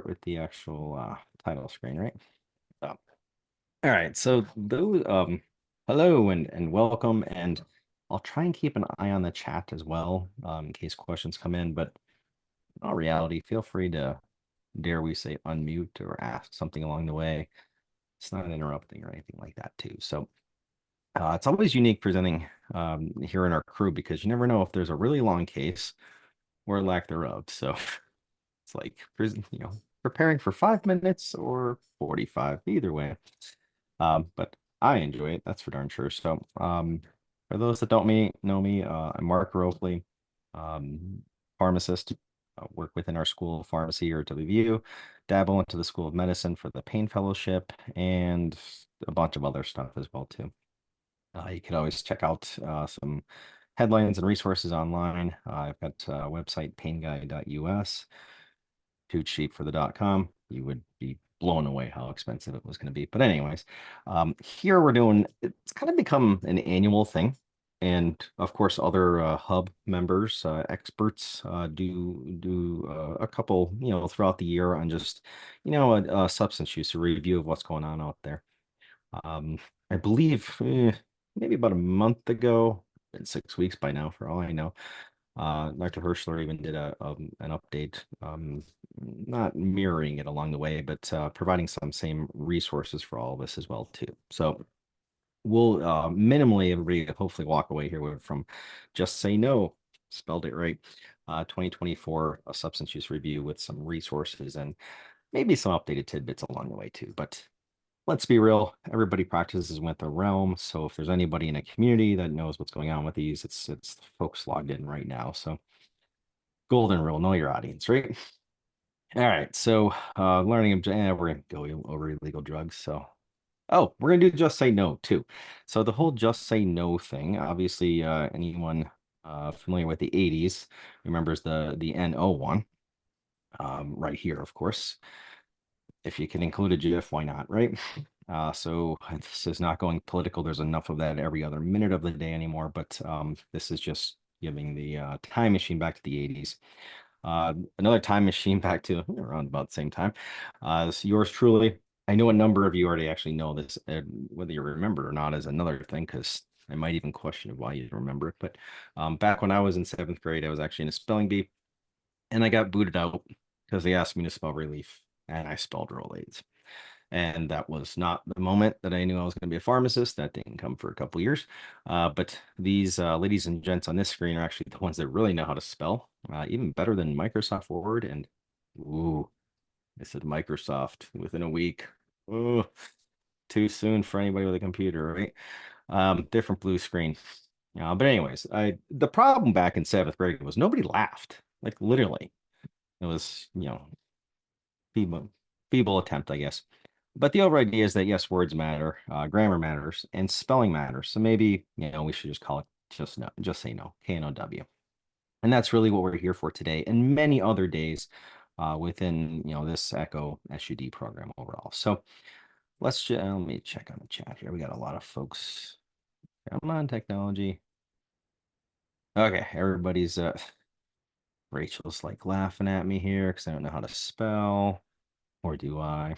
with the actual title screen, right? So, all right. So those hello and welcome, and I'll try and keep an eye on the chat as well, in case questions come in. But in all reality, feel free to, dare we say, unmute or ask something along the way. It's not interrupting or anything like that, too. So it's always unique presenting here in our crew because you never know if there's a really long case or lack thereof. So it's like, preparing for 5 minutes or 45, either way. But I enjoy it. That's for darn sure. So, for those that don't know me, I'm Mark Garofoli, um, pharmacist. Work within our School of Pharmacy or WVU, dabble into the School of Medicine for the Pain Fellowship, and a bunch of other stuff as well too. You can always check out some headlines and resources online. I've got a website, painguide.us. Too cheap for the .com. You would be blown away how expensive it was going to be. But anyways, here we're doing, it's kind of become an annual thing. And of course, other hub members, experts, do a couple, throughout the year on just, a substance use, a review of what's going on out there. Um, I believe maybe about a month ago, been 6 weeks by now, for all I know. Dr. Hirschler even did an update, not mirroring it along the way, but providing some same resources for all of us as well too. So we'll minimally everybody hopefully walk away here from Just Say No, spelled it right. 2024 a substance use review with some resources and maybe some updated tidbits along the way too. But let's be real, everybody practices with a realm. So if there's anybody in a community that knows what's going on with these, it's the folks logged in right now. So golden rule, know your audience, right? All right. So we're gonna go over illegal drugs. So we're gonna do just say no too. So the whole just say no thing, obviously anyone familiar with the 80s remembers the NO one. Right here, of course. If you can include a GIF, why not, right? So this is not going political. There's enough of that every other minute of the day anymore, but this is just giving the time machine back to the 80s. Another time machine back to around about the same time. So yours truly. I know a number of you already actually know this, whether you remember it or not is another thing, because I might even question why you remember it. But back when I was in 7th grade, I was actually in a spelling bee, and I got booted out because they asked me to spell relief, and I spelled Rolaids. And that was not the moment that I knew I was going to be a pharmacist. That didn't come for a couple years. But these ladies and gents on this screen are actually the ones that really know how to spell, even better than Microsoft Word. And ooh, I said Microsoft within a week. Oh, too soon for anybody with a computer, right? Different blue screen. But anyways, the problem back in 7th grade was nobody laughed. Like literally, it was feeble, feeble attempt, I guess. But the overall idea is that yes, words matter, grammar matters, and spelling matters. So maybe we should just call it just no, just say no, KNOW. And that's really what we're here for today, and many other days within this Echo SUD program overall. So let me check on the chat here. We got a lot of folks. Come on, technology. Okay, everybody's Rachel's like laughing at me here because I don't know how to spell, or do I?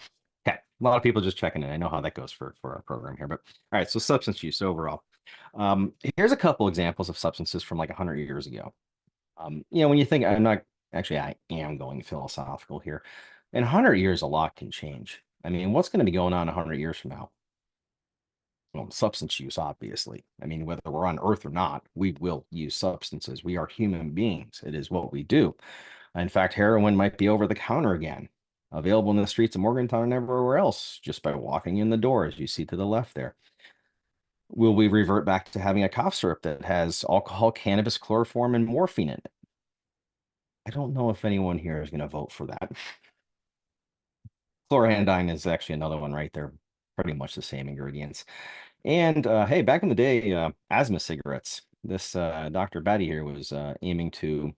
Okay, a lot of people just checking in. I know how that goes for our program here, but all right. So substance use overall. Here's a couple examples of substances from like 100 years ago. When you think, I'm not actually, I am going philosophical here. In 100 years, a lot can change. I mean, what's going to be going on 100 years from now? Well, substance use, obviously. I mean, whether we're on Earth or not, we will use substances. We are human beings. It is what we do. In fact, heroin might be over the counter again, available in the streets of Morgantown and everywhere else, just by walking in the door, as you see to the left there. Will we revert back to having a cough syrup that has alcohol, cannabis, chloroform, and morphine in it? I don't know if anyone here is going to vote for that. Chlorhandine is actually another one right there, pretty much the same ingredients. And hey, back in the day, asthma cigarettes. This Dr. Batty here was aiming to,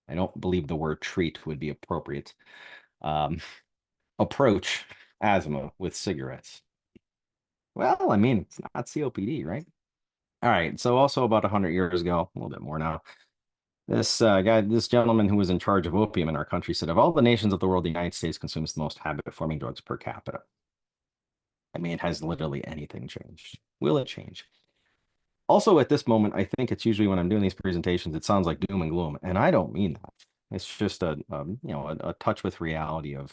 I don't believe the word treat would be appropriate, um, approach asthma with cigarettes. Well, I mean, it's not COPD, right? All right. So also about 100 years ago, a little bit more now, This gentleman who was in charge of opium in our country said, of all the nations of the world, the United States consumes the most habit-forming drugs per capita. I mean, has literally anything changed? Will it change? Also, at this moment, I think it's usually when I'm doing these presentations, it sounds like doom and gloom, and I don't mean that. It's just a touch with reality of,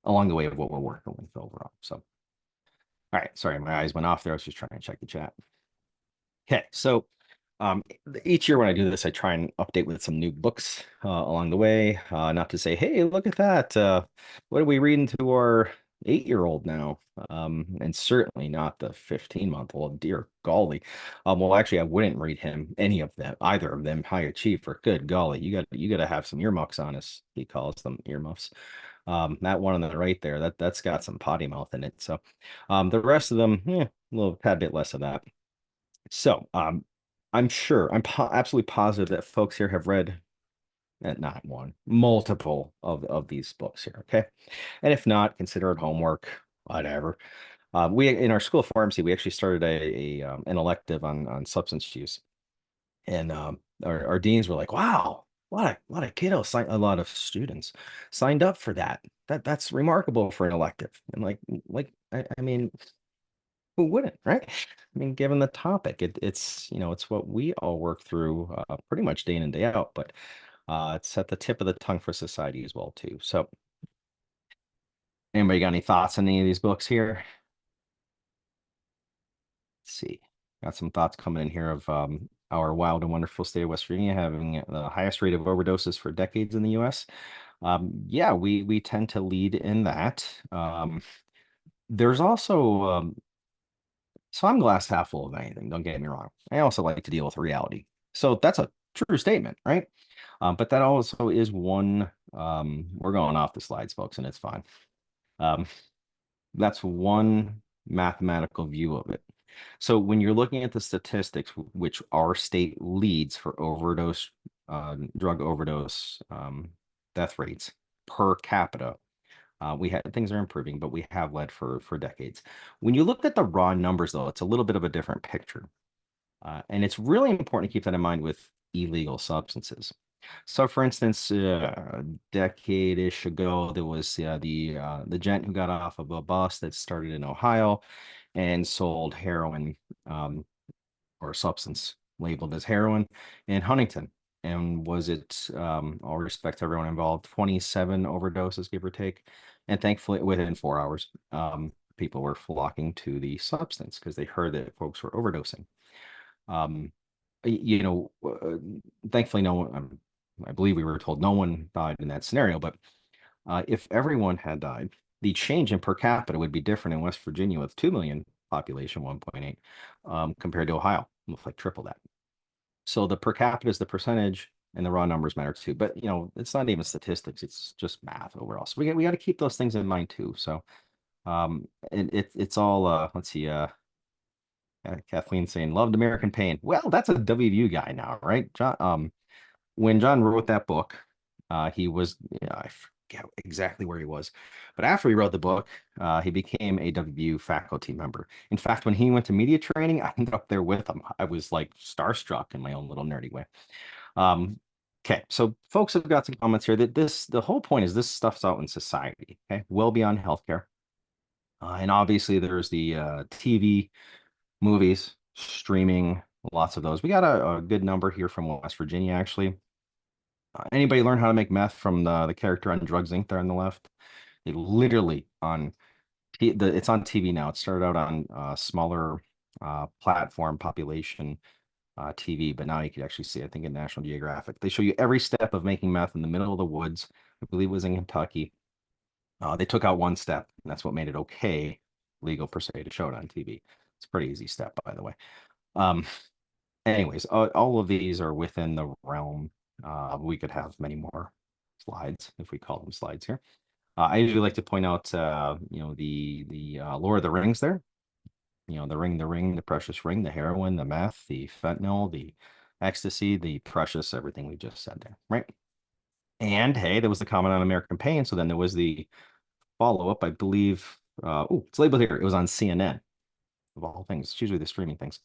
along the way of what we're working with overall. So, all right, sorry, my eyes went off there. I was just trying to check the chat. Okay, so each year when I do this, I try and update with some new books along the way. Not to say, hey, look at that. What are we reading to our 8-year-old now? And certainly not the 15-month-old. Dear golly. Well, actually, I wouldn't read him any of them, either of them high achiever. Good golly, you got to have some earmuffs on us. He calls them earmuffs. That one on the right there, that's got some potty mouth in it. So, the rest of them, a little tad bit less of that. So, I'm sure, absolutely positive that folks here have read not one, multiple of these books here. Okay. And if not, consider it homework, whatever. We in our school of pharmacy, we actually started an elective on substance use. And our deans were like, wow, a lot of kiddos, a lot of students signed up for that. That's remarkable for an elective. And I mean, who wouldn't, right? I mean, given the topic, it's what we all work through pretty much day in and day out, but it's at the tip of the tongue for society as well too. So, anybody got any thoughts on any of these books here? Let's see. Got some thoughts coming in here of our wild and wonderful state of West Virginia having the highest rate of overdoses for decades in the U.S. Yeah, we tend to lead in that. There's also so I'm glass half full of anything, don't get me wrong. I also like to deal with reality. So that's a true statement, right? But that also is one, we're going off the slides, folks, and it's fine. Um, that's one mathematical view of it. So when you're looking at the statistics, which our state leads for overdose, drug overdose death rates per capita, we had things are improving, but we have led for decades. When you look at the raw numbers, though, it's a little bit of a different picture. And it's really important to keep that in mind with illegal substances. So, for instance, a decade-ish ago, there was the gent who got off of a bus that started in Ohio and sold heroin or substance labeled as heroin in Huntington. And was it, all respect to everyone involved, 27 overdoses, give or take. And thankfully, within 4 hours, people were flocking to the substance because they heard that folks were overdosing. Um, thankfully, no one, I believe we were told no one died in that scenario, but if everyone had died, the change in per capita would be different in West Virginia with 2 million population, 1.8, compared to Ohio, with like triple that. So the per capita is the percentage and the raw numbers matter too. But it's not even statistics, it's just math overall. So we got to keep those things in mind too. So it's all let's see, Kathleen saying loved American Pain. Well, that's a WVU guy now, right? John, when John wrote that book, he was, I forget exactly where he was, but after he wrote the book, he became a WVU faculty member. In fact, when he went to media training, I ended up there with him. I was like starstruck in my own little nerdy way. Okay, so folks have got some comments here that the whole point is this stuff's out in society, okay, well beyond healthcare. And obviously there's the TV, movies, streaming, lots of those. We got a good number here from West Virginia, actually. Anybody learn how to make meth from the character on Drugs Inc. there on the left? They literally it's on TV now. It started out on smaller platform population TV, but now you can actually see, I think, in National Geographic. They show you every step of making meth in the middle of the woods. I believe it was in Kentucky. They took out one step, and that's what made it okay, legal per se, to show it on TV. It's a pretty easy step, by the way. Anyways, all of these are within the realm. We could have many more slides if we call them slides here. I usually like to point out, the Lord of the Rings there. The ring, the precious ring, the heroin, the meth, the fentanyl, the ecstasy, the precious, everything we just said there, right? And hey, there was the comment on American Pain. So then there was the follow-up, I believe. It's labeled here. It was on CNN, of all things. It's usually the streaming things.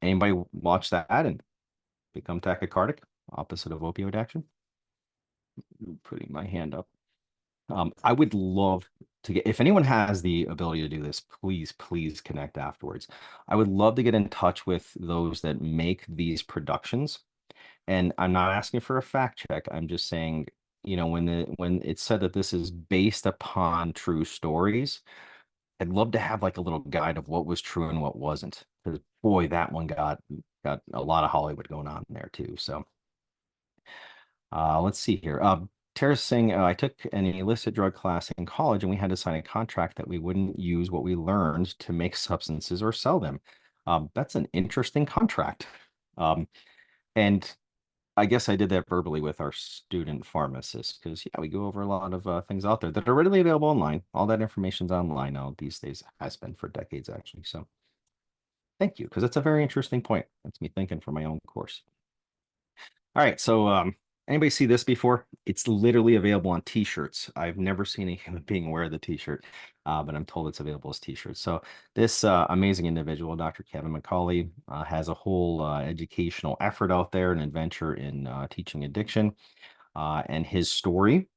Anybody watch that? And become tachycardic, opposite of opioid action. Putting my hand up. I would love to get, if anyone has the ability to do this, please connect afterwards. I would love to get in touch with those that make these productions. And I'm not asking for a fact check. I'm just saying, when it's said that this is based upon true stories, I'd love to have like a little guide of what was true and what wasn't. Because boy, that one got a lot of Hollywood going on there too. So let's see here. Tara's saying, I took an illicit drug class in college and we had to sign a contract that we wouldn't use what we learned to make substances or sell them. That's an interesting contract. And I guess I did that verbally with our student pharmacist because, yeah, we go over a lot of things out there that are readily available online. All that information's online now these days, has been for decades, actually. So thank you, because it's a very interesting point. That's me thinking for my own course. All right, so anybody see this before? It's literally available on t-shirts. I've never seen a human being wear the t-shirt, but I'm told it's available as t-shirts. So this amazing individual, Dr. Kevin McCauley, has a whole educational effort out there, an adventure in teaching addiction. And his story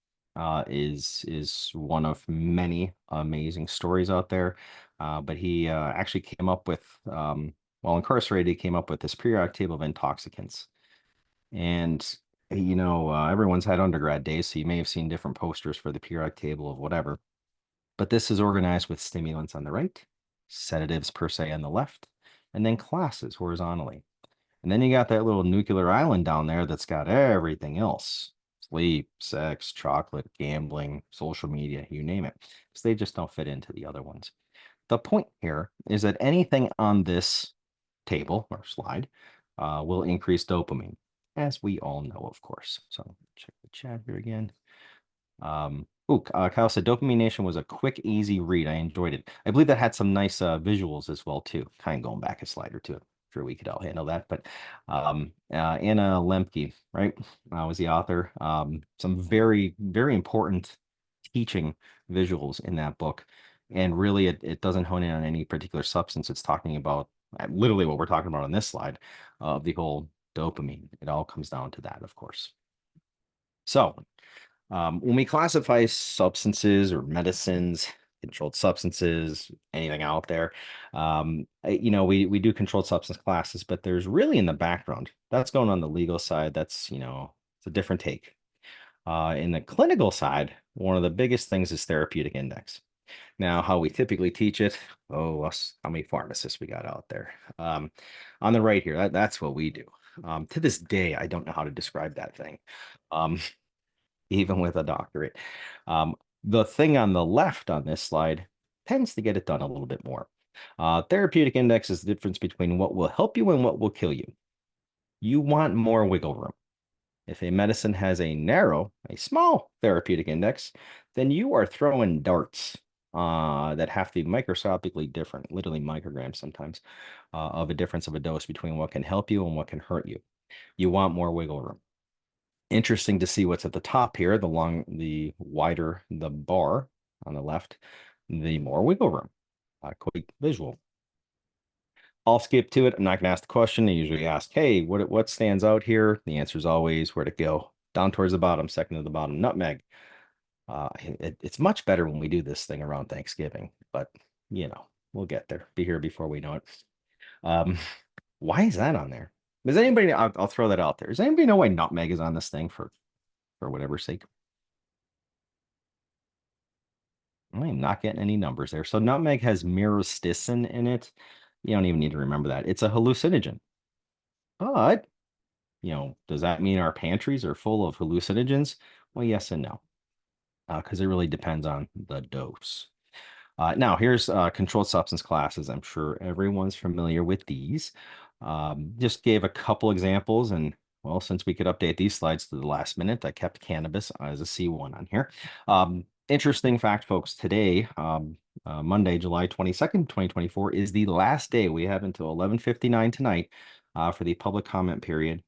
is one of many amazing stories out there. But he actually came up with, while incarcerated, he came up with this periodic table of intoxicants. And everyone's had undergrad days, so you may have seen different posters for the periodic table of whatever. But this is organized with stimulants on the right, sedatives per se on the left, and then classes horizontally. And then you got that little nuclear island down there that's got everything else: sleep, sex, chocolate, gambling, social media, you name it. So they just don't fit into the other ones. The point here is that anything on this table or slide will increase dopamine, as we all know, of course. So check the chat here again. Kyle said Dopamine Nation was a quick, easy read. I enjoyed it. I believe that had some nice visuals as well too. Kind of going back a slide or two. Sure, we could all handle that. But Anna Lemke, right, was the author. Some very, very important teaching visuals in that book. And really, it doesn't hone in on any particular substance. It's talking about literally what we're talking about on this slide of the whole dopamine. It all comes down to that, of course. So when we classify substances or medicines, controlled substances, anything out there, we do controlled substance classes, but there's really in the background, that's going on the legal side. That's, it's a different take. In the clinical side, one of the biggest things is therapeutic index. Now, how we typically teach it, how many pharmacists we got out there. On the right here, that's what we do. To this day, I don't know how to describe that thing. Even with a doctorate. The thing on the left on this slide tends to get it done a little bit more. Therapeutic index is the difference between what will help you and what will kill you. You want more wiggle room. If a medicine has a small therapeutic index, then you are throwing darts that have to be microscopically different, literally micrograms sometimes, of a difference of a dose between what can help you and what can hurt you. You want more wiggle room. Interesting to see what's at the top here. The wider the bar on the left, the more wiggle room. Quick visual. I'll skip to it. I'm not going to ask the question. I usually ask, hey, what stands out here? The answer is always where'd it go? Down towards the bottom, second to the bottom, nutmeg. It's much better when we do this thing around Thanksgiving, but we'll get there. Be here before we know it. Why is that on there? Does anybody? I'll throw that out there. Does anybody know why nutmeg is on this thing for whatever sake? I am not getting any numbers there. So nutmeg has myristicin in it. You don't even need to remember that. It's a hallucinogen. But, does that mean our pantries are full of hallucinogens? Well, yes and no, because it really depends on the dose. Now, here's controlled substance classes. I'm sure everyone's familiar with these. Just gave a couple examples, and well, since we could update these slides to the last minute, I kept cannabis as a C1 on here. Interesting fact, folks, today, Monday, July 22nd, 2024, is the last day. We have until 11:59 tonight for the public comment period,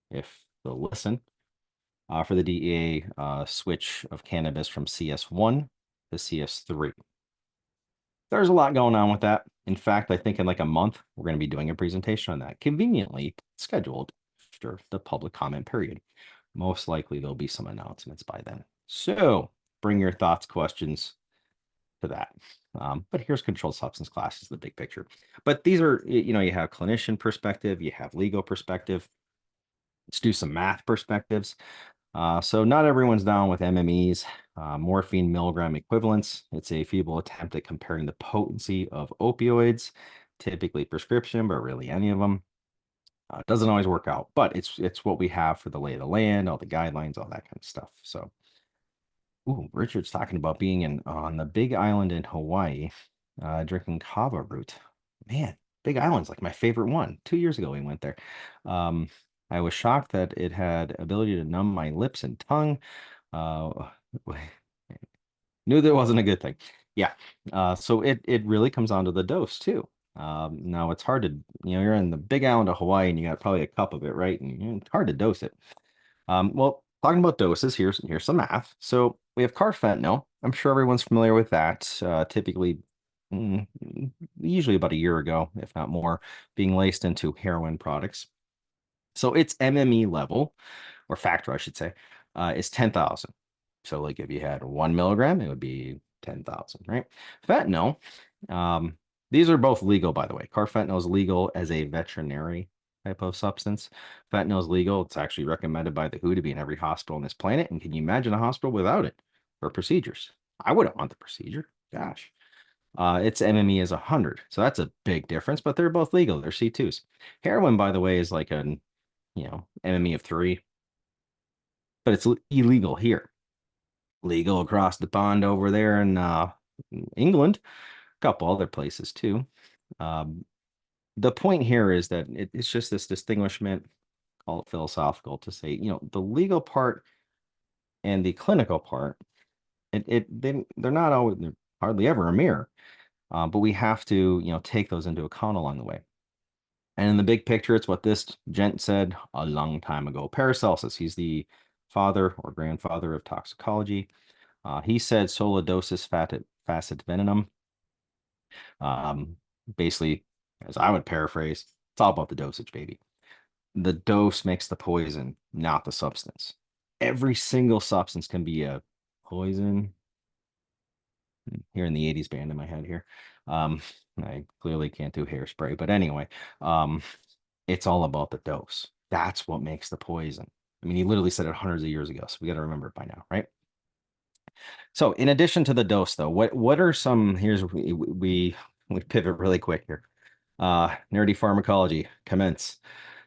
if they'll listen, for the DEA switch of cannabis from CS1 to CS3. There's a lot going on with that. In fact, I think in like a month, we're going to be doing a presentation on that, conveniently scheduled after the public comment period. Most likely there'll be some announcements by then. So bring your thoughts, questions to that. But here's controlled substance classes, the big picture. But these are, you have clinician perspective, you have legal perspective. Let's do some math perspectives. So not everyone's down with MMEs, morphine milligram equivalents. It's a feeble attempt at comparing the potency of opioids, typically prescription, but really any of them. It doesn't always work out, but it's what we have for the lay of the land, all the guidelines, all that kind of stuff. So, ooh, Richard's talking about being on the Big Island in Hawaii, drinking kava root. Man, Big Island's like my favorite one. 2 years ago we went there. Um, I was shocked that it had ability to numb my lips and tongue. Uh, knew that wasn't a good thing. Yeah. So it really comes down to the dose too. Now it's hard to, you're in the Big Island of Hawaii and you got probably a cup of it, right? And it's hard to dose it. Well, talking about doses, here's some math. So we have carfentanil. I'm sure everyone's familiar with that. Typically, mm, usually about a year ago, if not more, being laced into heroin products. So its MME level, or factor, I should say, is 10,000. So like if you had 1 milligram, it would be 10,000, right? Fentanyl, um, these are both legal, by the way. Carfentanil is legal as a veterinary type of substance. Fentanyl is legal. It's actually recommended by the WHO to be in every hospital on this planet. And can you imagine a hospital without it for procedures? I wouldn't want the procedure. Gosh. Its MME is 100. So that's a big difference, but they're both legal. They're C2s. Heroin, by the way, is like an, MME of 3, but it's illegal here. Legal across the pond over there in England, a couple other places too. The point here is that it's just this distinguishment, call it philosophical, to say, the legal part and the clinical part, they're not always, they're hardly ever a mirror, but we have to, take those into account along the way. And in the big picture, it's what this gent said a long time ago. Paracelsus, he's the father or grandfather of toxicology. He said sola dosis facit venenum. Basically, as I would paraphrase, it's all about the dosage, baby. The dose makes the poison, not the substance. Every single substance can be a poison. Here in the 80s band in my head here. I clearly can't do hairspray, but anyway, it's all about the dose. That's what makes the poison. I mean, he literally said it hundreds of years ago, so we got to remember it by now, right? So, in addition to the dose, though, what are some? Here's we pivot really quick here. Nerdy pharmacology commence.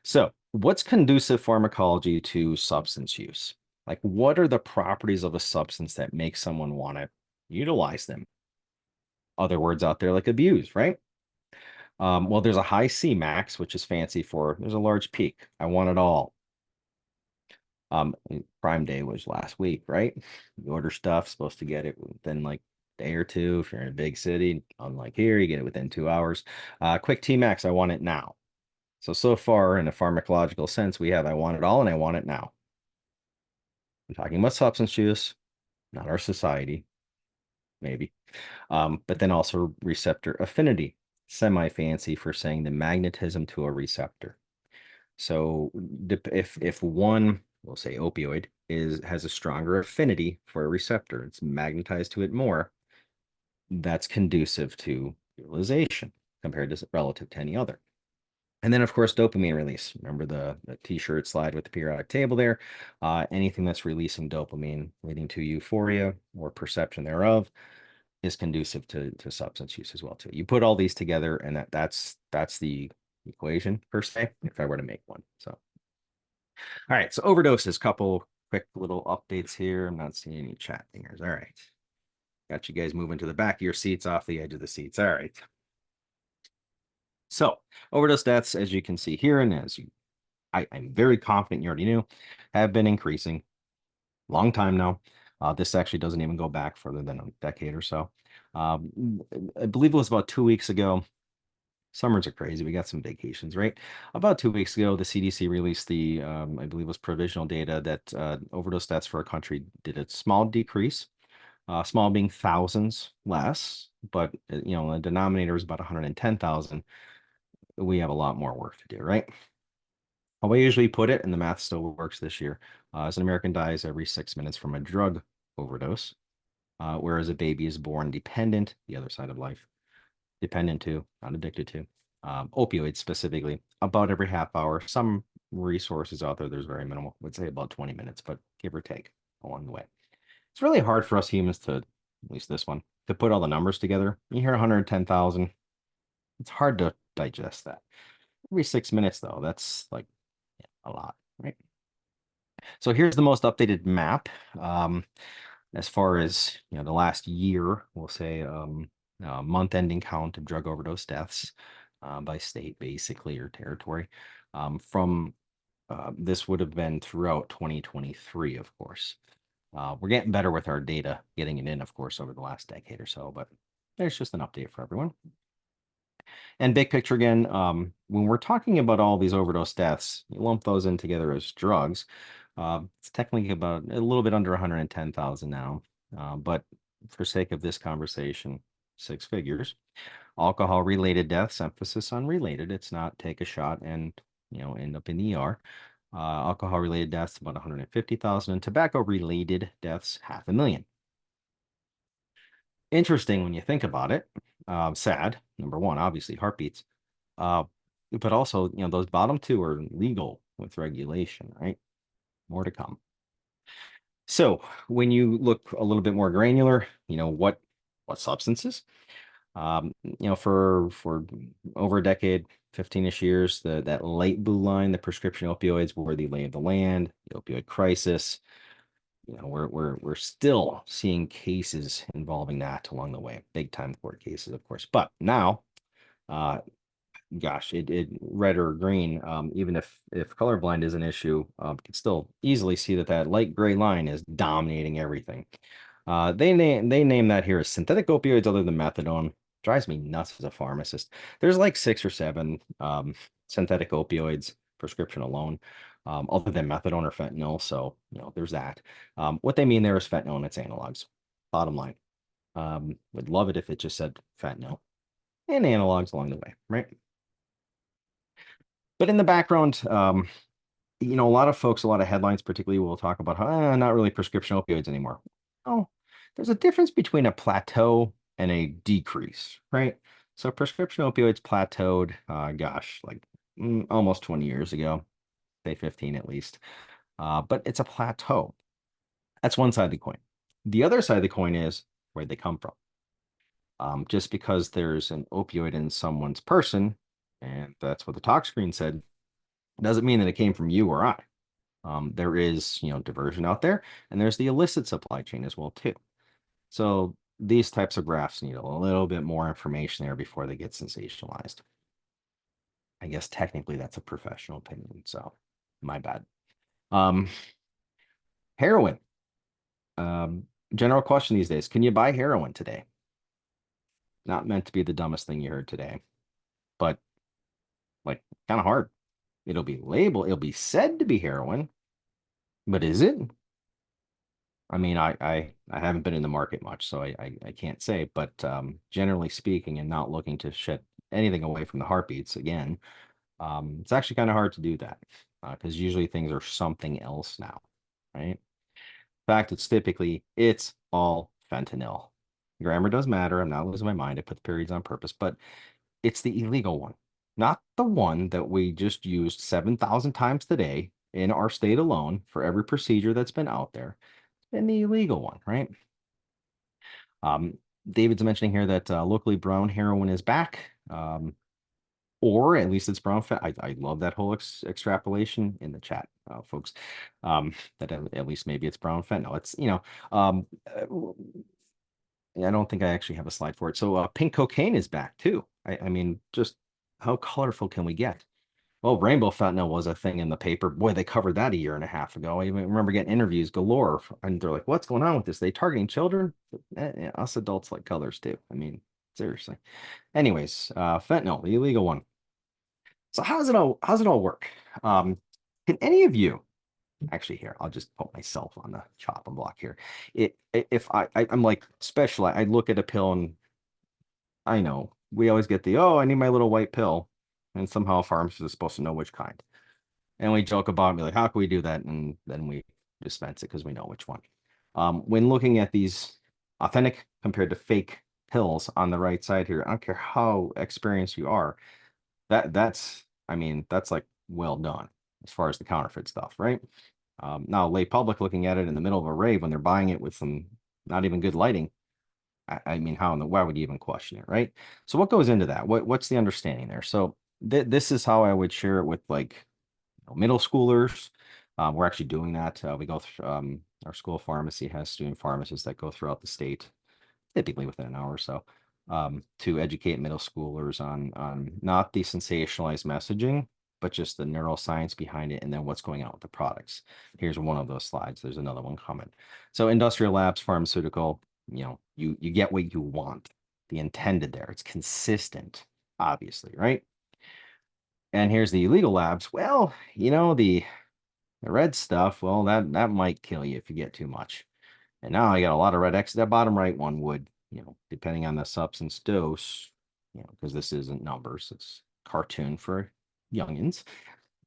So, what's conducive pharmacology to substance use? Like, what are the properties of a substance that make someone want to utilize them? Other words out there like abuse, right? Well, there's a high Cmax, which is fancy for there's a large peak. I want it all. Prime Day was last week, right? You order stuff, supposed to get it within like a day or two. If you're in a big city, unlike here, you get it within 2 hours. Quick Tmax, I want it now. So far in a pharmacological sense, we have I want it all and I want it now. I'm talking about substance use, not our society, maybe. But then also receptor affinity, semi-fancy for saying the magnetism to a receptor. So if one, we'll say opioid, has a stronger affinity for a receptor, it's magnetized to it more, that's conducive to utilization compared to relative to any other. And then, of course, dopamine release. Remember the T-shirt slide with the periodic table there. Anything that's releasing dopamine, leading to euphoria or perception thereof, is conducive to substance use as well too. You put all these together, and that's the equation per se, if I were to make one. So, all right. So overdoses. Couple quick little updates here. I'm not seeing any chat dingers. All right. Got you guys moving to the back of your seats, off the edge of the seats. All right. So overdose deaths, as you can see here, and as I'm very confident you already knew, have been increasing. Long time now. This actually doesn't even go back further than a decade or so. I believe it was about 2 weeks ago. Summers are crazy. We got some vacations, right? About 2 weeks ago, the CDC released the, I believe it was provisional data that overdose deaths for a country did a small decrease, small being thousands less, but the denominator is about 110,000. We have a lot more work to do, right? how I usually put it, and the math still works this year, as an American dies every 6 minutes from a drug overdose, whereas a baby is born dependent, the other side of life, dependent to, not addicted to, opioids specifically, about every half hour. Some resources out there, there's very minimal, would say about 20 minutes, but give or take along the way. It's really hard for us humans to, at least this one, to put all the numbers together. You hear 110,000, it's hard to digest that. Every 6 minutes, though, that's like a lot, right? So here's the most updated map. As far as the last year, we'll say month-ending count of drug overdose deaths by state, basically, or territory. From this would have been throughout 2023, of course. We're getting better with our data, getting it in, of course, over the last decade or so, but there's just an update for everyone. And big picture again, when we're talking about all these overdose deaths, you lump those in together as drugs. It's technically about a little bit under 110,000 now, but for sake of this conversation, six figures. Alcohol-related deaths, emphasis on related. It's not take a shot and end up in the ER. Alcohol-related deaths about 150,000, and tobacco-related deaths 500,000. Interesting when you think about it. Sad, number one, obviously heartbeats, but also those bottom two are legal with regulation, right? More to come. So when you look a little bit more granular, what substances? For over a decade, 15-ish years, that light blue line, the prescription opioids were the lay of the land, the opioid crisis. We're still seeing cases involving that along the way, big time court cases, of course. But now, gosh, it red or green, even if colorblind is an issue, you can still easily see that light gray line is dominating everything. They name that here as synthetic opioids other than methadone. Drives me nuts as a pharmacist. There's like 6 or 7 synthetic opioids prescription alone, other than methadone or fentanyl. So there's that. What they mean there is fentanyl and its analogs. Bottom line, would love it if it just said fentanyl and analogs along the way, right? But in the background, a lot of folks, a lot of headlines, particularly, will talk about how not really prescription opioids anymore. Oh, there's a difference between a plateau and a decrease, right? So prescription opioids plateaued, gosh, like almost 20 years ago, say 15 at least. But it's a plateau. That's one side of the coin. The other side of the coin is where'd they come from? Just because there's an opioid in someone's person, and that's what the talk screen said, doesn't mean that it came from you or I. There is, diversion out there, and there's the illicit supply chain as well too. So these types of graphs need a little bit more information there before they get sensationalized. I guess technically that's a professional opinion, so my bad. Heroin. General question these days: can you buy heroin today? Not meant to be the dumbest thing you heard today, but like kind of hard. It'll be said to be heroin, but is it? I mean, I haven't been in the market much, so I can't say, but generally speaking, and not looking to shed anything away from the heartbeats again, it's actually kind of hard to do that because usually things are something else now, right? In fact, it's all fentanyl. Grammar does matter. I'm not losing my mind. I put the periods on purpose, but it's the illegal one, not the one that we just used 7,000 times today in our state alone for every procedure that's been out there, and the illegal one, right? David's mentioning here that locally brown heroin is back, or at least it's brown fat. I love that whole extrapolation in the chat, folks. That at least maybe it's brown fentanyl. It's I don't think I actually have a slide for it. So pink cocaine is back too. I mean, just how colorful can we get? Well, rainbow fentanyl was a thing in the paper. Boy, they covered that a year and a half ago. I even remember getting interviews galore, and they're like, "What's going on with this? They targeting children? Yeah, us adults like colors too. I mean, seriously." Anyways, fentanyl, the illegal one. So how's it all work? Can any of you actually here? I'll just put myself on the chopping block here. If I'm like special, I look at a pill and I know we always get the, oh, I need my little white pill, and somehow a pharmacist is supposed to know which kind. And we joke about and be like, how can we do that? And then we dispense it because we know which one. When looking at these authentic compared to fake pills on the right side here, I don't care how experienced you are, I mean, that's like well done as far as the counterfeit stuff, right? Now, lay public looking at it in the middle of a rave when they're buying it with some not even good lighting. I mean, how in the why would you even question it, right? So what goes into that? What's the understanding there? So this is how I would share it with like middle schoolers. We're actually doing that. We go through our school of pharmacy has student pharmacists that go throughout the state, typically within an hour or so, to educate middle schoolers on not the sensationalized messaging, but just the neuroscience behind it and then what's going on with the products. Here's one of those slides. There's another one coming. So industrial labs, pharmaceutical, you get what you want, the intended there. It's consistent, obviously, right? And here's the illegal labs. Well, the red stuff, well, that might kill you if you get too much. And now I got a lot of red X. That bottom right one would, depending on the substance dose, because this isn't numbers, it's cartoon for youngins.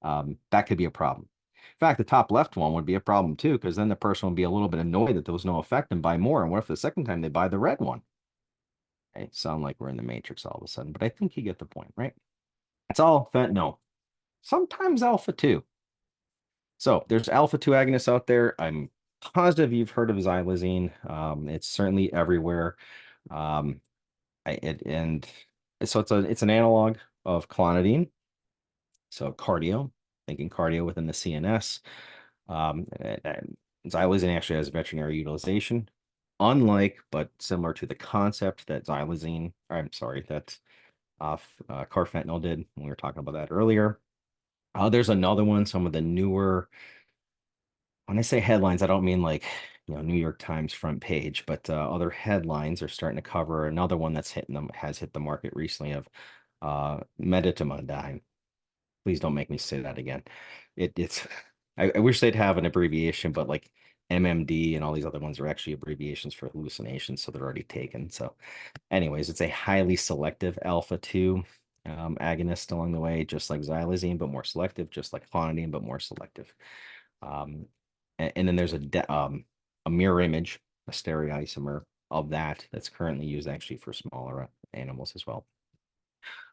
That could be a problem. In fact, the top left one would be a problem too, because then the person would be a little bit annoyed that there was no effect and buy more. And what if the second time they buy the red one? Okay, sound like we're in the Matrix all of a sudden, but I think you get the point, right? It's all fentanyl. Sometimes alpha 2. So there's alpha 2 agonists out there. I'm positive you've heard of xylazine. It's certainly everywhere. Um, and so it's an analog of clonidine. So cardio, thinking cardio within the CNS. And xylazine actually has veterinary utilization, unlike but similar to the concept that xylazine, I'm sorry, that carfentanil did when we were talking about that earlier. There's another one, some of the newer, when I say headlines, I don't mean like, New York Times front page, but other headlines are starting to cover another one has hit the market recently of medetomidine. Please don't make me say that again. It's I wish they'd have an abbreviation, but like MMD and all these other ones are actually abbreviations for hallucinations, so they're already taken. So anyways, it's a highly selective alpha 2 agonist along the way, just like xylazine, but more selective, just like clonidine, but more selective. Um, and then there's a mirror image, a stereoisomer of that's currently used actually for smaller animals as well.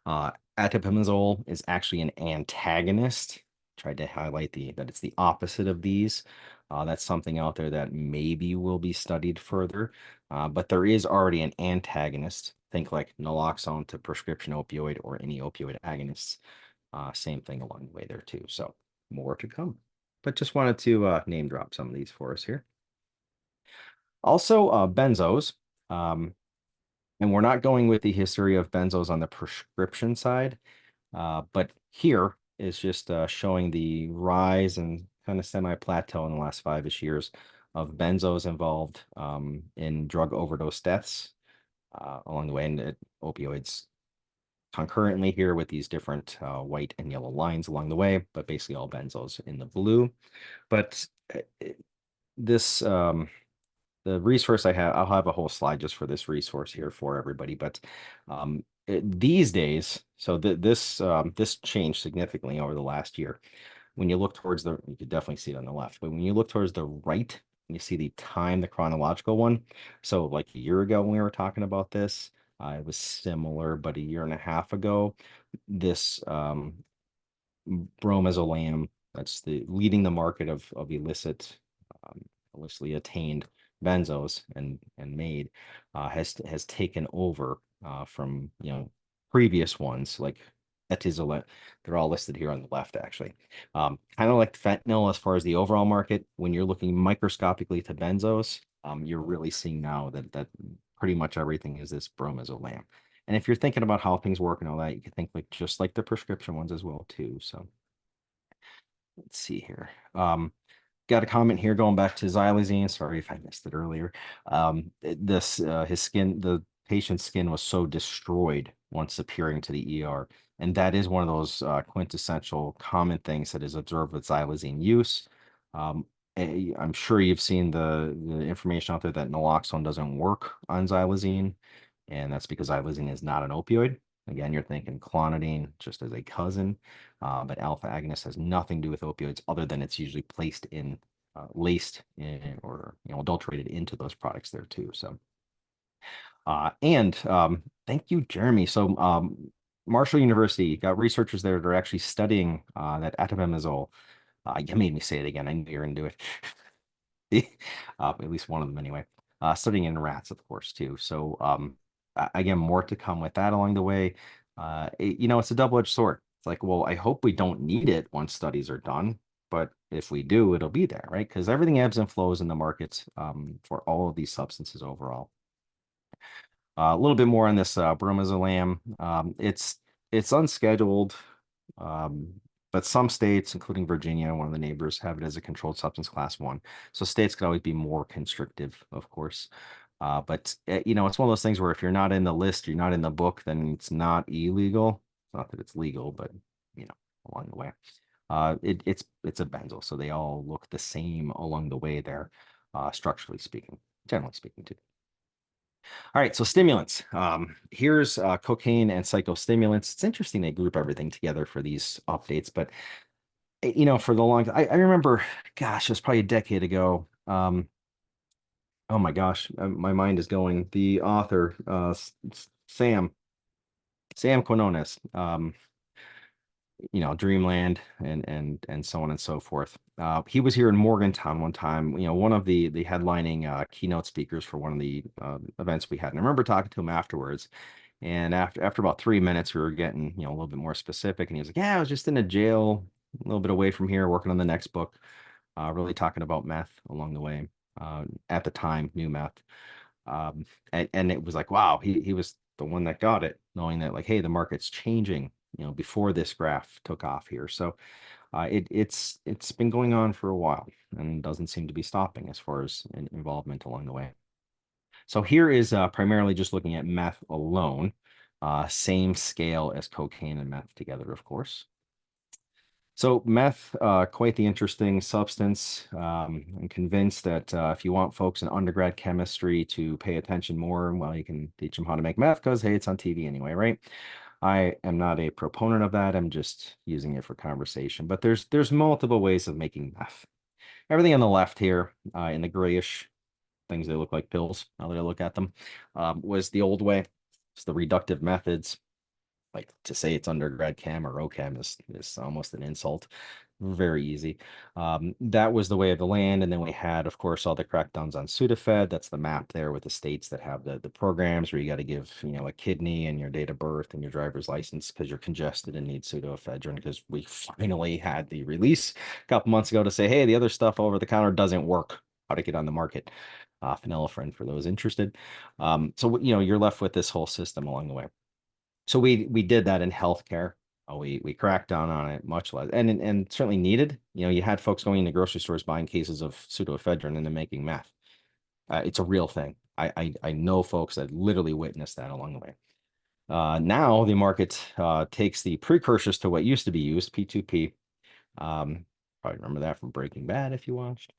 Atipamezole is actually an antagonist. Tried to highlight that it's the opposite of these. That's something out there that maybe will be studied further. But there is already an antagonist. Think like naloxone to prescription opioid or any opioid agonists. Same thing along the way there too. So more to come. But just wanted to name drop some of these for us here. Also, benzos. And we're not going with the history of benzos on the prescription side. But here is just showing the rise and kind of semi-plateau in the last 5-ish years of benzos involved in drug overdose deaths along the way, and opioids concurrently here with these different white and yellow lines along the way, but basically all benzos in the blue. But this the resource I'll have a whole slide just for this resource here for everybody. But these days, so this changed significantly over the last year. When you look towards you could definitely see it on the left, but when you look towards the right, you see the chronological one. So like a year ago when we were talking about this, it was similar, but a year and a half ago, this bromozolam, that's the leading the market of illicitly attained benzos and made has taken over from previous ones like etizolam. They're all listed here on the left actually. Kind of like fentanyl as far as the overall market. When you're looking microscopically to benzos, you're really seeing now that pretty much everything is this bromozolam. And if you're thinking about how things work and all that, you can think like just like the prescription ones as well too. So let's see here. Got a comment here going back to xylazine. Sorry if I missed it earlier. The patient's skin was so destroyed once appearing to the ER. And that is one of those quintessential common things that is observed with xylazine use. I'm sure you've seen the information out there that naloxone doesn't work on xylazine, and that's because xylazine is not an opioid. Again, you're thinking clonidine just as a cousin, but alpha agonist has nothing to do with opioids other than it's usually placed in, laced in, or adulterated into those products there too. So, and thank you, Jeremy. So, Marshall University got researchers there that are actually studying that atabamazole. You made me say it again. I knew you were going to do it. At least one of them anyway. Studying in rats, of course, too. So again, more to come with that along the way. It's a double-edged sword. It's like, well, I hope we don't need it once studies are done, but if we do, it'll be there, right? Because everything ebbs and flows in the markets for all of these substances overall. A little bit more on this bromozolam. It's unscheduled, um, but some states, including Virginia, one of the neighbors, have it as a controlled substance class 1. So states could always be more constrictive, of course. But it's one of those things where if you're not in the list, you're not in the book, then it's not illegal. Not that it's legal, but you know, along the way. It's a benzyl, so they all look the same along the way there, structurally speaking, generally speaking too. All right, so stimulants. Here's cocaine and psychostimulants. It's interesting they group everything together for these updates, but for the long, I remember, gosh, it was probably a decade ago. Oh my gosh, my mind is going. The author, Sam Quinones. Dreamland and so on and so forth. He was here in Morgantown one time, one of the headlining keynote speakers for one of the events we had. And I remember talking to him afterwards. And after about 3 minutes, we were getting, a little bit more specific. And he was like, yeah, I was just in a jail a little bit away from here, working on the next book, really talking about meth along the way. At the time, new meth. And it was like, wow, he was the one that got it, knowing that like, hey, the market's changing, before this graph took off here. So it's been going on for a while and doesn't seem to be stopping as far as involvement along the way. So here is primarily just looking at meth alone, same scale as cocaine and meth together, of course. So meth, quite the interesting substance. I'm convinced that if you want folks in undergrad chemistry to pay attention more, well, you can teach them how to make meth because, hey, it's on TV anyway, right? I am not a proponent of that. I'm just using it for conversation. But there's multiple ways of making meth. Everything on the left here, in the grayish things that look like pills, now that I look at them, was the old way. It's the reductive methods. Like to say it's undergrad chem or OChem is almost an insult. Very easy. That was the way of the land. And then we had, of course, all the crackdowns on Sudafed. That's the map there with the states that have the programs where you got to give, a kidney and your date of birth and your driver's license because you're congested and need pseudoephedrine, because we finally had the release a couple months ago to say, hey, the other stuff over the counter doesn't work. How to get on the market. Phenylephrine for those interested. So, you're left with this whole system along the way. So we did that in healthcare. We cracked down on it much less, and certainly needed. You had folks going into grocery stores buying cases of pseudoephedrine and then making meth. It's a real thing. I know folks that literally witnessed that along the way. Now the market takes the precursors to what used to be used, P2P. Probably remember that from Breaking Bad if you watched.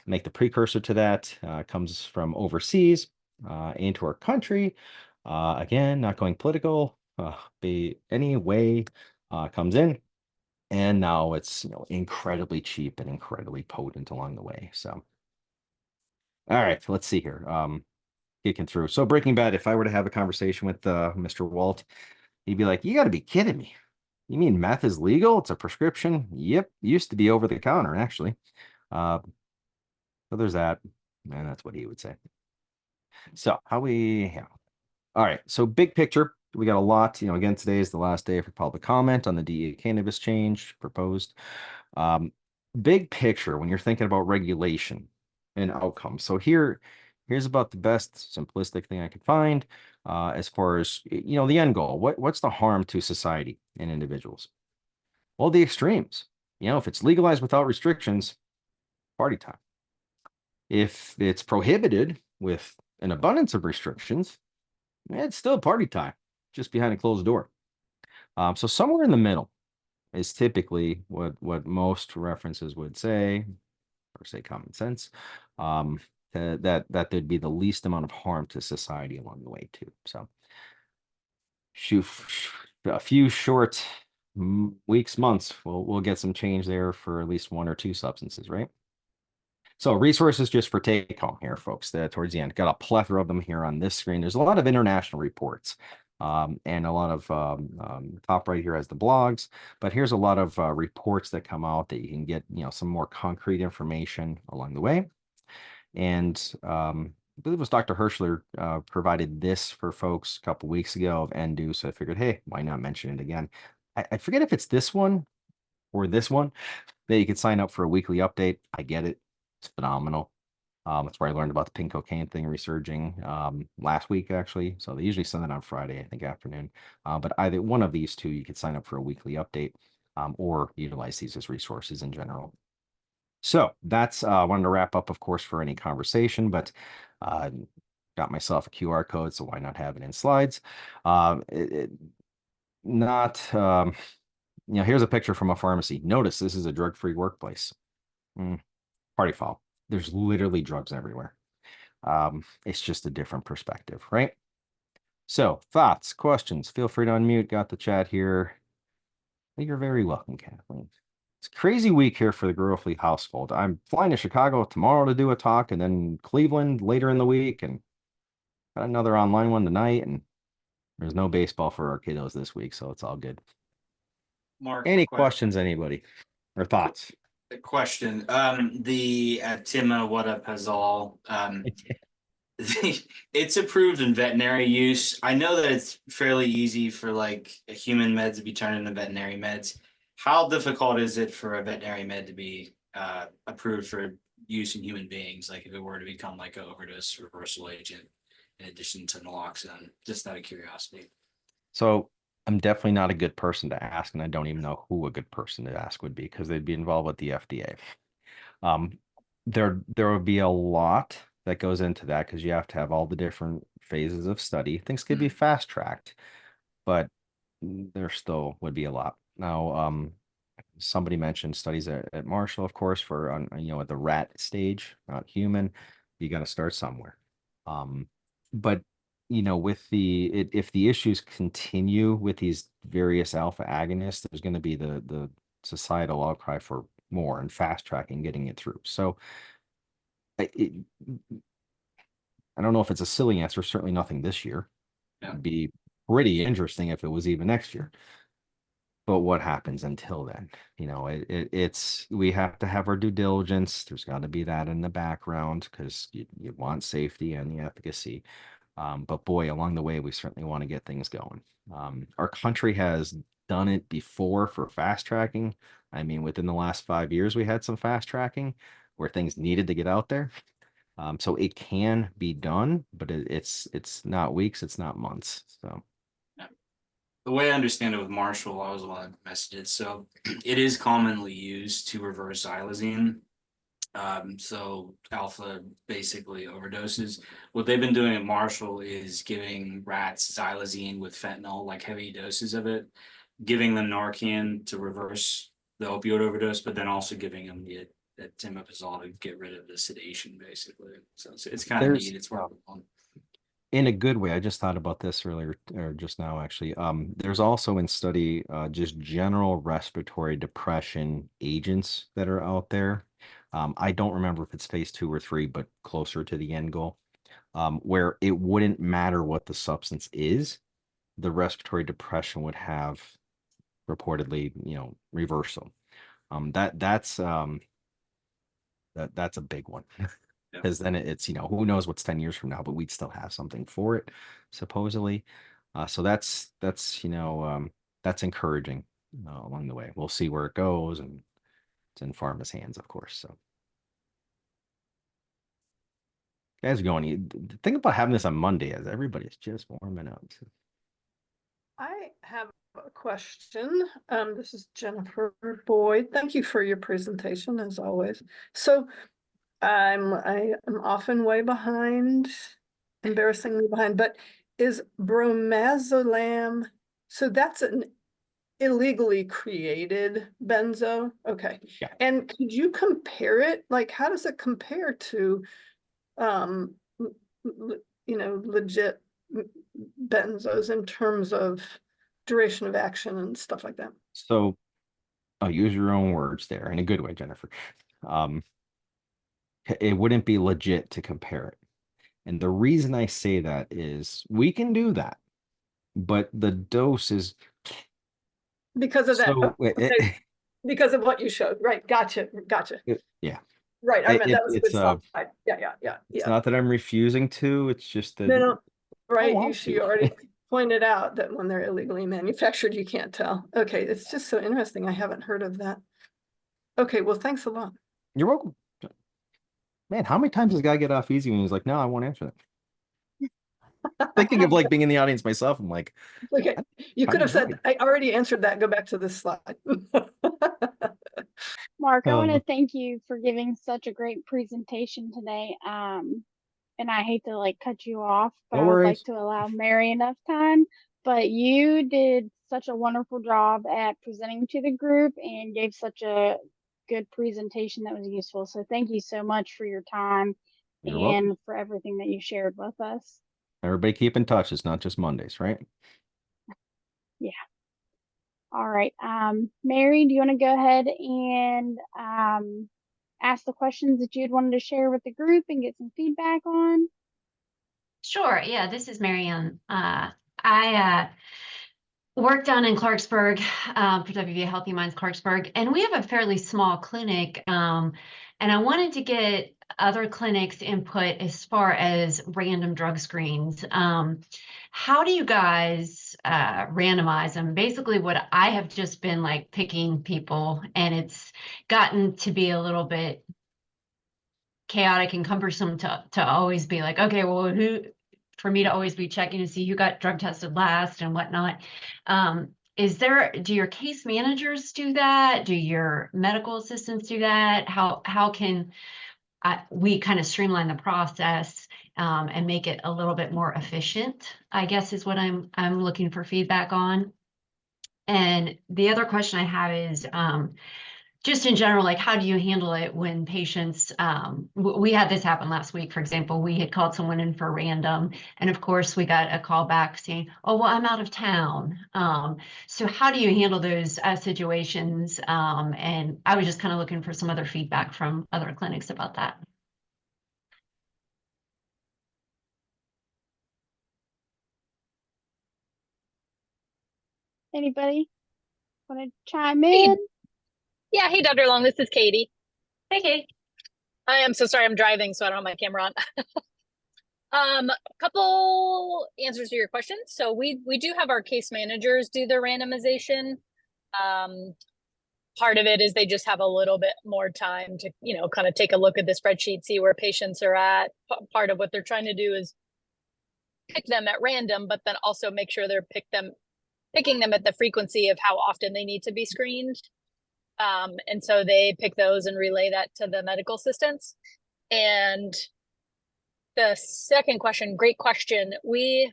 Make the precursor to that, comes from overseas into our country. Again, not going political, be any way, comes in, and now it's incredibly cheap and incredibly potent along the way. So, all right, let's see here. Kicking through. So Breaking Bad, if I were to have a conversation with Mr. Walt, he'd be like, "You got to be kidding me. You mean meth is legal? It's a prescription? Yep, used to be over the counter, actually." So there's that, and that's what he would say. So yeah. All right, so big picture, we got a lot. Again, today is the last day for public comment on the DEA cannabis change proposed. Um, Big picture, when you're thinking about regulation and outcomes. So here's about the best simplistic thing I could find as far as the end goal. What's the harm to society and individuals? Well, the extremes. If it's legalized without restrictions, party time. If it's prohibited with an abundance of restrictions, it's still party time, just behind a closed door. So somewhere in the middle is typically what most references would say, or say common sense, that there'd be the least amount of harm to society along the way too. So shoot, a few short weeks, months, we'll get some change there for at least one or two substances, right? So resources just for take home here, folks. Towards the end, got a plethora of them here on this screen. There's a lot of international reports, and a lot of top right here has the blogs. But here's a lot of reports that come out that you can get, some more concrete information along the way. And I believe it was Dr. Hirschler provided this for folks a couple weeks ago of NDO. So I figured, hey, why not mention it again? I forget if it's this one or this one that you could sign up for a weekly update. I get it. It's phenomenal. That's where I learned about the pink cocaine thing resurging last week, actually. So they usually send it on Friday, I think, afternoon. But either one of these two, you could sign up for a weekly update or utilize these as resources in general. So that's I wanted to wrap up, of course, for any conversation, but got myself a QR code, so why not have it in slides? Not here's a picture from a pharmacy. Notice this is a drug-free workplace. Party foul. There's literally drugs everywhere. It's just a different perspective, right? So thoughts, questions, feel free to unmute. Got the chat here. You're very welcome, Kathleen. It's a crazy week here for the Garofoli household. I'm flying to Chicago tomorrow to do a talk, and then Cleveland later in the week, and got another online one tonight, and there's no baseball for our kiddos this week, so it's all good. Mark, any questions, anybody, or thoughts? Question. The Actima Pazol, it's approved in veterinary use. I know that it's fairly easy for like a human med to be turned into veterinary meds. How difficult is it for a veterinary med to be approved for use in human beings? Like if it were to become like an overdose reversal agent in addition to naloxone, just out of curiosity. So I'm definitely not a good person to ask, and I don't even know who a good person to ask would be because they'd be involved with the FDA. There would be a lot that goes into that because you have to have all the different phases of study. Things could be fast tracked, but there still would be a lot. Now, somebody mentioned studies at Marshall, of course, for at the rat stage, not human. You got to start somewhere. But with if the issues continue with these various alpha agonists, there's going to be the societal outcry for more and fast tracking getting it through. So I don't know if it's a silly answer. Certainly nothing this year. Yeah. It'd be pretty interesting if it was even next year. But what happens until then? It's we have to have our due diligence. There's got to be that in the background because you want safety and the efficacy. But boy, along the way, we certainly want to get things going. Our country has done it before for fast tracking. I mean, within the last 5 years, we had some fast tracking where things needed to get out there. So it can be done, but it's not weeks, it's not months. So the way I understand it with Marshall, I was the one that messaged it. So it is commonly used to reverse xylazine. So alpha basically overdoses. What they've been doing at Marshall is giving rats xylazine with fentanyl, like heavy doses of it, giving them Narcan to reverse the opioid overdose, but then also giving them the timoprazole to get rid of the sedation, basically. So it's kind of neat. It's working on. In a good way, I just thought about this earlier or just now, actually. There's also in study just general respiratory depression agents that are out there. I don't remember if it's phase 2 or 3, but closer to the end goal, where it wouldn't matter what the substance is, the respiratory depression would have reportedly, reversal. That's a big one. Because then it's who knows what's 10 years from now, but we'd still have something for it supposedly. So that's that's encouraging along the way. We'll see where it goes, and it's in pharma's hands, of course. So guys are going, think about having this on Monday as everybody's just warming up. I have a question. This is Jennifer Boyd. Thank you for your presentation as always. So I am often way behind, embarrassingly behind, but is bromazolam, so that's an illegally created benzo? Okay. Yeah. And could you compare it? Like, how does it compare to, legit benzos in terms of duration of action and stuff like that? So I'll use your own words there in a good way, Jennifer. Um, it wouldn't be legit to compare it. And the reason I say that is we can do that, but the dose is Because of that, so okay, because of what you showed, right? Gotcha. yeah. Right, I meant that was a good It's slide. Yeah. it's not that I'm refusing to, it's just that No, I right, want to. you already pointed out that when they're illegally manufactured, you can't tell. Okay, it's just so interesting. I haven't heard of that. Okay, well, thanks a lot. You're welcome. Man, how many times does this guy get off easy when he's like, no, I won't answer that? Thinking of like being in the audience myself, I'm like, Okay, you how could do have said, avoid? I already answered that. Go back to this slide. Mark, I want to Uh, thank you for giving such a great presentation today. And I hate to like cut you off, but no I would like worries. to allow Mary enough time. But you did such a wonderful job at presenting to the group and gave such a good presentation that was useful. So thank you so much for your time You're welcome. and for everything that you shared with us. Everybody keep in touch. It's not just Mondays, right? Yeah. All right. Mary, do you want to go ahead and ask the questions that you'd wanted to share with the group and get some feedback on? Sure. Yeah, this is Marianne. I worked down in Clarksburg for WVA Healthy Minds Clarksburg, and we have a fairly small clinic. And I wanted to get other clinics' input as far as random drug screens. How do you guys randomize them? Basically, what I have just been like picking people, and it's gotten to be a little bit chaotic and cumbersome to always be like, okay, well, who, for me to always be checking to see who got drug tested last and whatnot. Do your case managers do that? Do your medical assistants do that? How can we kind of streamline the process and make it a little bit more efficient, I guess is what I'm looking for feedback on. And the other question I have is, just in general, like how do you handle it when patients, we had this happen last week, for example, we had called someone in for random, and of course we got a call back saying, oh, well, I'm out of town. So how do you handle those situations? And I was just kind of looking for some other feedback from other clinics about that. Anybody want to chime in? Yeah, hey, Dr. Long, this is Katie. Hey, Kate. I am so sorry I'm driving, so I don't have my camera on. Couple answers to your questions. So we do have our case managers do their randomization. Part of it is they just have a little bit more time to, kind of take a look at the spreadsheet, see where patients are at. Part of what they're trying to do is pick them at random, but then also make sure they're picking them at the frequency of how often they need to be screened. And so they pick those and relay that to the medical assistants. And the second question, great question. We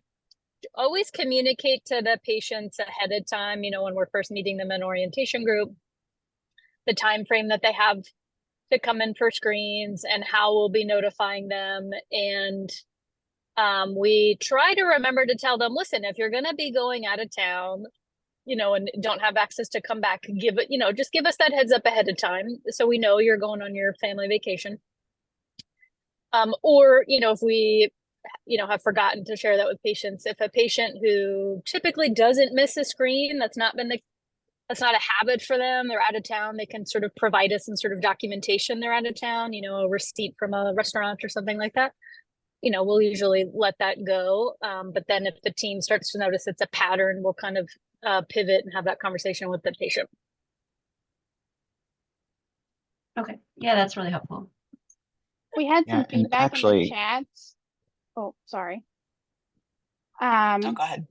always communicate to the patients ahead of time, when we're first meeting them in orientation group, the time frame that they have to come in for screens and how we'll be notifying them. And we try to remember to tell them, listen, if you're going to be going out of town, and don't have access to come back, just give us that heads up ahead of time so we know you're going on your family vacation. Or, if we, have forgotten to share that with patients, if a patient who typically doesn't miss a screen, that's not a habit for them, they're out of town, they can sort of provide us some sort of documentation they're out of town, a receipt from a restaurant or something like that. We'll usually let that go. But then if the team starts to notice it's a pattern, we'll kind of pivot and have that conversation with the patient. Okay. Yeah, that's really helpful. We had Yeah, some and feedback in the actually, chats. Oh, sorry. no, go ahead.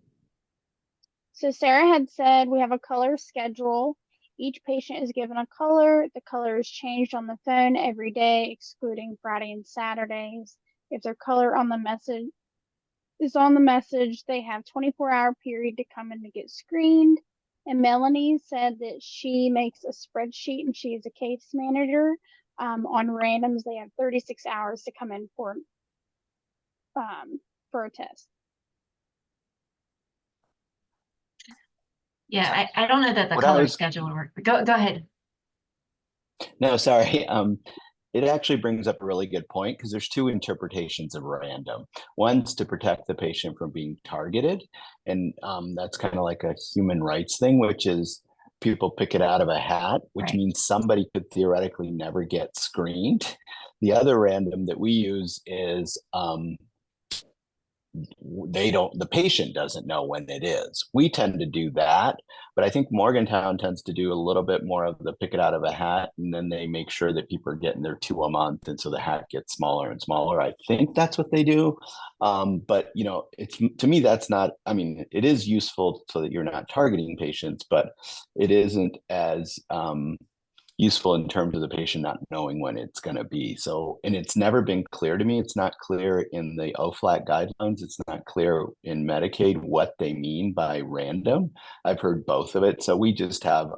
So Sarah had said we have a color schedule. Each patient is given a color. The color is changed on the phone every day, excluding Friday and Saturdays. If their color on the message is on the message, they have 24-hour period to come in to get screened. And Melanie said that she makes a spreadsheet and she is a case manager. On randoms, they have 36 hours to come in for a test. Yeah, I don't know that the What I color was schedule would work. But go ahead. No, sorry. It actually brings up a really good point because there's two interpretations of random. One's to protect the patient from being targeted, and that's kind of like a human rights thing, which is people pick it out of a hat, which Right. means somebody could theoretically never get screened. The other random that we use is the patient doesn't know when it is. We tend to do that, but I think Morgantown tends to do a little bit more of the pick it out of a hat, and then they make sure that people are getting their 2 a month, and so the hat gets smaller and smaller. I think that's what they do. But it's, to me, that's not, I mean, it is useful so that you're not targeting patients, but it isn't as useful in terms of the patient not knowing when it's going to be. So, and it's never been clear to me. It's not clear in the OFLAC guidelines. It's not clear in Medicaid what they mean by random. I've heard both of it. So we just have,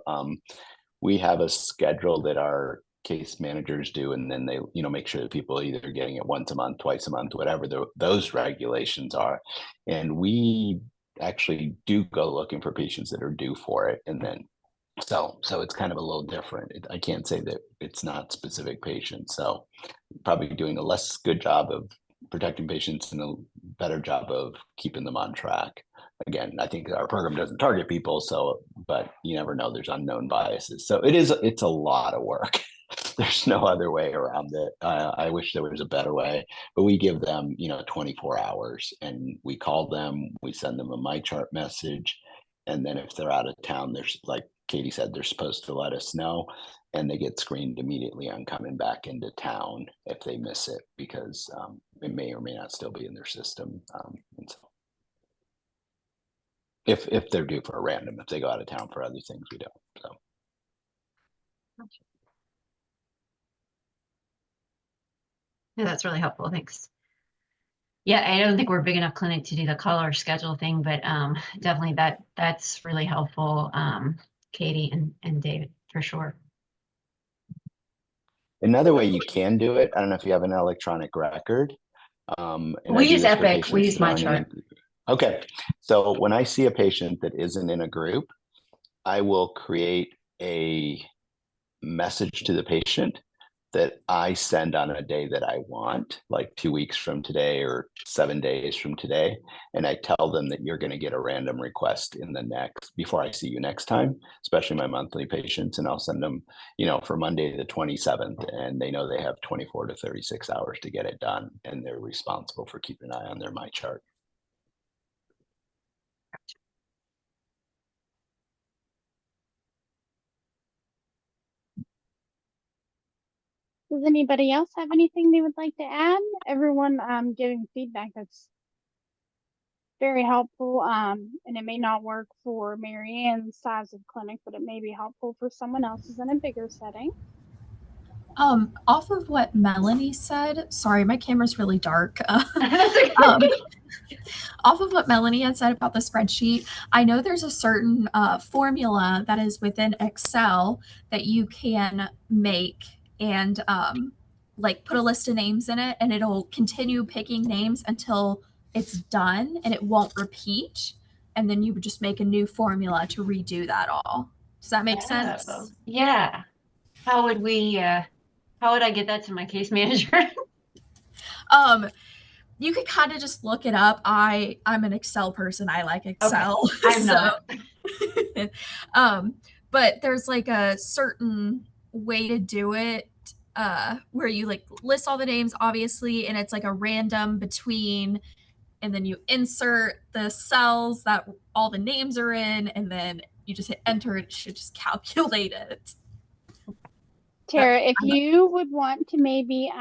we have a schedule that our case managers do, and then they, make sure that people are either getting it once a month, twice a month, whatever those regulations are. And we actually do go looking for patients that are due for it. And then so it's kind of a little different. I can't say that it's not specific patients. So probably doing a less good job of protecting patients and a better job of keeping them on track. Again, I think our program doesn't target people, but you never know. There's unknown biases. So it's a lot of work. There's no other way around it. I wish there was a better way, but we give them, 24 hours, and we call them, we send them a MyChart message. And then if they're out of town, there's, like Katie said, they're supposed to let us know, and they get screened immediately on coming back into town if they miss it, because it may or may not still be in their system. And so if they're due for a random, if they go out of town for other things, we don't. So. Yeah, that's really helpful. Thanks. Yeah, I don't think we're a big enough clinic to do the color schedule thing, but definitely that's really helpful, Katie and David, for sure. Another way you can do it, I don't know if you have an electronic record. We use Epic. We use MyChart. Okay, so when I see a patient that isn't in a group, I will create a message to the patient that I send on a day that I want, like 2 weeks from today or 7 days from today. And I tell them that you're going to get a random request before I see you next time, especially my monthly patients. And I'll send them, for Monday, the 27th, and they know they have 24 to 36 hours to get it done. And they're responsible for keeping an eye on their MyChart. Does anybody else have anything they would like to add? Everyone giving feedback that's very helpful. And it may not work for Marianne's size of clinic, but it may be helpful for someone else's in a bigger setting. Off of what Melanie said, sorry, my camera's really dark. That's okay. Off of what Melanie had said about the spreadsheet, I know there's a certain formula that is within Excel that you can make and like put a list of names in it, and it'll continue picking names until it's done and it won't repeat. And then you would just make a new formula to redo that all. Does that make sense? Yeah. How would I get that to my case manager? You could kind of just look it up. I'm an Excel person. I like Excel. Okay. I'm not. But there's like a certain way to do it where you like list all the names, obviously, and it's like a random between, and then you insert the cells that all the names are in, and then you just hit enter. It should just calculate it. Tara, if you would want to maybe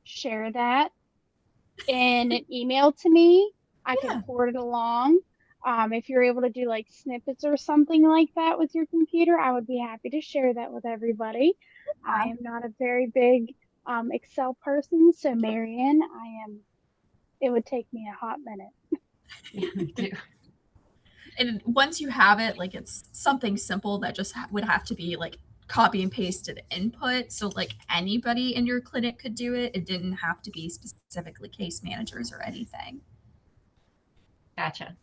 share that in an email to me, I can forward it along. If you're able to do like snippets or something like that with your computer, I would be happy to share that with everybody. I am not a very big Excel person, so Marianne, it would take me a hot minute. Yeah, me too. And once you have it, like it's something simple that just would have to be like copy and pasted input. So like anybody in your clinic could do it. It didn't have to be specifically case managers or anything. Gotcha.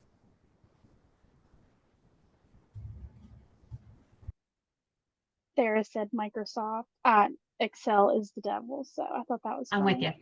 Sarah said Microsoft, Excel is the devil. So I thought that was I'm with funny. you.